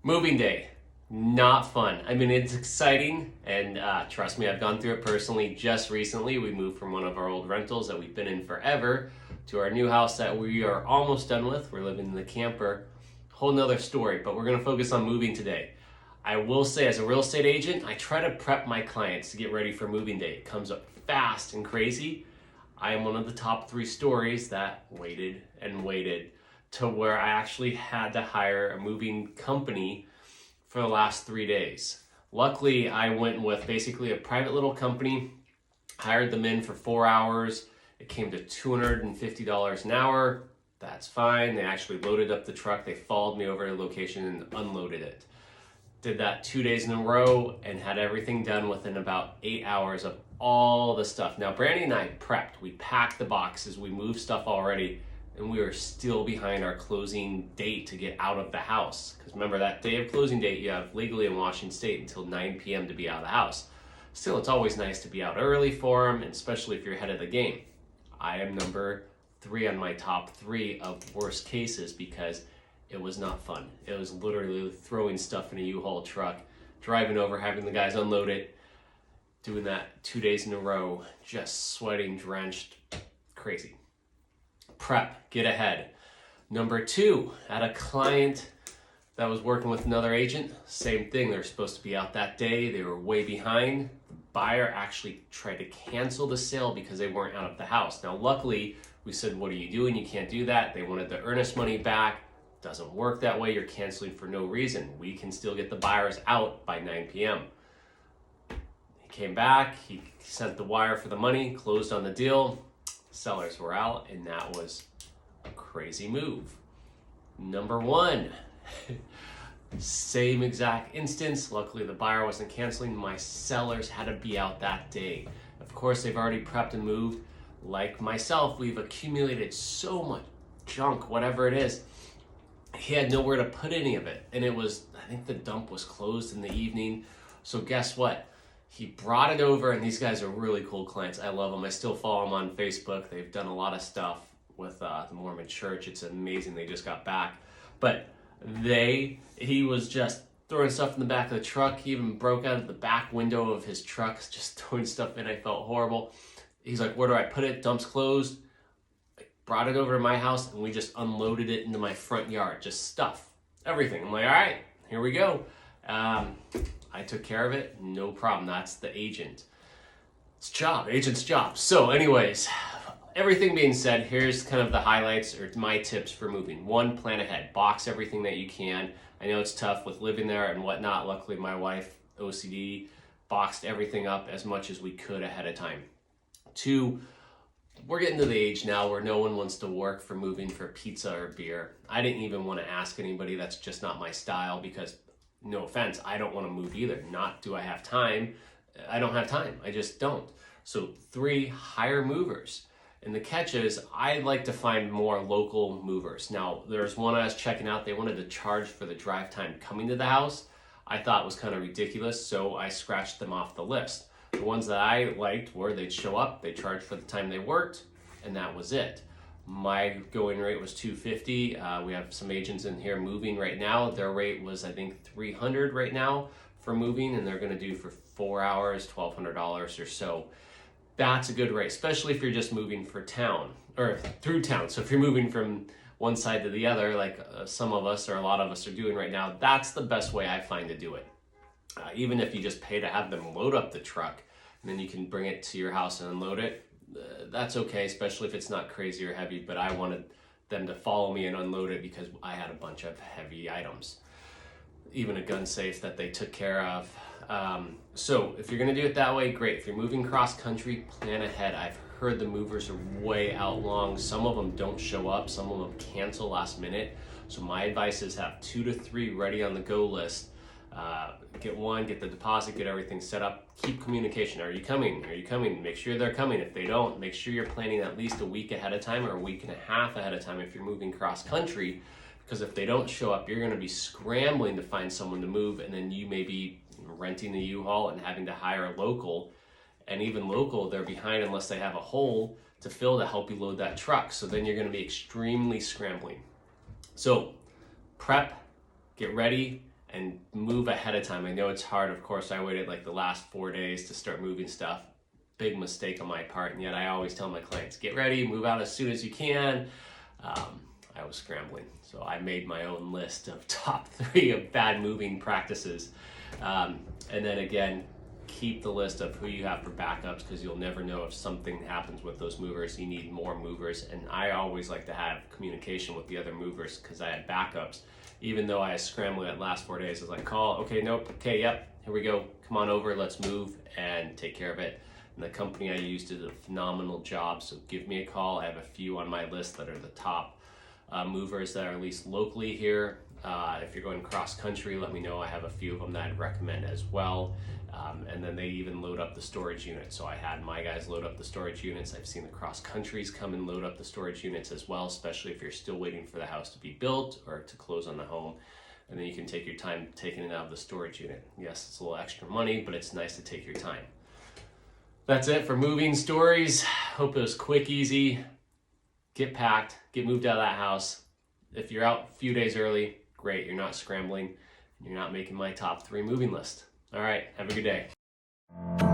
Moving day, not fun. I mean, it's exciting, and trust me, I've gone through it personally. Just recently, we moved from one of our old rentals that we've been in forever to our new house that we are almost done with. We're living in the camper. Whole nother story, but we're going to focus on moving today. I will say, as a real estate agent, I try to prep my clients to get ready for moving day. It comes up fast and crazy. I am one of the top 3 stories that waited and waited to where I actually had to hire a moving company for the last 3 days. Luckily, I went with basically a private little company, hired them in for 4 hours. It came to $250 an hour. That's fine. They actually loaded up the truck. They followed me over to the location and unloaded it. Did that 2 days in a row and had everything done within about 8 hours of all the stuff. Now, Brandy and I prepped. We packed the boxes. We moved stuff already. And we were still behind our closing date to get out of the house. Because remember, that day of closing date, you have legally in Washington State until 9 p.m. to be out of the house. Still, it's always nice to be out early for them, and especially if you're ahead of the game. I am number 3 on my top 3 of worst cases because it was not fun. It was literally throwing stuff in a U-Haul truck, driving over, having the guys unload it, doing that 2 days in a row, just sweating, drenched, crazy. Prep, get ahead. Number 2, had a client that was working with another agent. Same thing, they're supposed to be out that day. They were way behind. The buyer actually tried to cancel the sale because they weren't out of the house. Now, luckily, we said, what are you doing? You can't do that. They wanted the earnest money back. Doesn't work that way. You're canceling for no reason. We can still get the buyers out by 9 p.m. He came back. He sent the wire for the money, closed on the deal. Sellers were out, and that was a crazy move. Number 1, same exact instance. Luckily, the buyer wasn't canceling. My sellers had to be out that day. Of course, they've already prepped and moved. Like myself, we've accumulated so much junk, whatever it is. He had nowhere to put any of it. And I think the dump was closed in the evening. So guess what? He brought it over, and these guys are really cool clients. I love them. I still follow them on Facebook. They've done a lot of stuff with the Mormon Church. It's amazing. They just got back. But he was just throwing stuff in the back of the truck. He even broke out of the back window of his truck, just throwing stuff in. I felt horrible. He's like, where do I put it? Dump's closed. I brought it over to my house, and we just unloaded it into my front yard. Just stuff. Everything. I'm like, all right, here we go. I took care of it, no problem. That's the agent's job. So anyways, everything being said, here's kind of the highlights or my tips for moving. 1, plan ahead. Box everything that you can. I know it's tough with living there and whatnot. Luckily, my wife, OCD, boxed everything up as much as we could ahead of time. 2, we're getting to the age now where no one wants to work for moving for pizza or beer. I didn't even want to ask anybody. That's just not my style because, no offense, I don't want to move either. Not do I have time. I don't have time. I just don't. So 3, hire movers. And the catch is, I like to find more local movers. Now, there's one I was checking out. They wanted to charge for the drive time coming to the house. I thought it was kind of ridiculous, so I scratched them off the list. The ones that I liked were they'd show up, they charged for the time they worked, and that was it. My going rate was $250. We have some agents in here moving right now. Their rate was, I think, $300 right now for moving, and they're going to do for 4 hours, $1,200 or so. That's a good rate, especially if you're just moving for town or through town. So if you're moving from one side to the other, like some of us or a lot of us are doing right now, that's the best way I find to do it. Even if you just pay to have them load up the truck, and then you can bring it to your house and unload it, that's okay, especially if it's not crazy or heavy, but I wanted them to follow me and unload it because I had a bunch of heavy items. Even a gun safe that they took care of. So if you're gonna do it that way, great. If you're moving cross country, plan ahead. I've heard the movers are way out long. Some of them don't show up, some of them cancel last minute. So my advice is have 2 to 3 ready on the go list. Get one, get the deposit, get everything set up. Keep communication. Are you coming? Are you coming? Make sure they're coming. If they don't, make sure you're planning at least a week ahead of time or a week and a half ahead of time if you're moving cross country. Because if they don't show up, you're going to be scrambling to find someone to move, and then you may be renting the U-Haul and having to hire a local. And even local, they're behind unless they have a hole to fill to help you load that truck. So then you're going to be extremely scrambling. So prep, get ready, and move ahead of time. I know it's hard. Of course, I waited like the last 4 days to start moving stuff. Big mistake on my part, and yet I always tell my clients, get ready, move out as soon as you can. I was scrambling, so I made my own list of top 3 of bad moving practices. And then again, keep the list of who you have for backups, because you'll never know if something happens with those movers. You need more movers, and I always like to have communication with the other movers because I had backups. Even though I was scrambling at last 4 days, I was like, call, okay, nope, okay, yep, here we go, come on over, let's move and take care of it. And the company I used did a phenomenal job, so give me a call. I have a few on my list that are the top movers that are at least locally here. If you're going cross country, let me know. I have a few of them that I'd recommend as well. And then they even load up the storage units. So I had my guys load up the storage units. I've seen the cross countries come and load up the storage units as well, especially if you're still waiting for the house to be built or to close on the home. And then you can take your time taking it out of the storage unit. Yes, it's a little extra money, but it's nice to take your time. That's it for moving stories. Hope it was quick, easy. Get packed, get moved out of that house. If you're out a few days early, great, you're not scrambling, you're not making my top 3 moving list. All right, have a good day.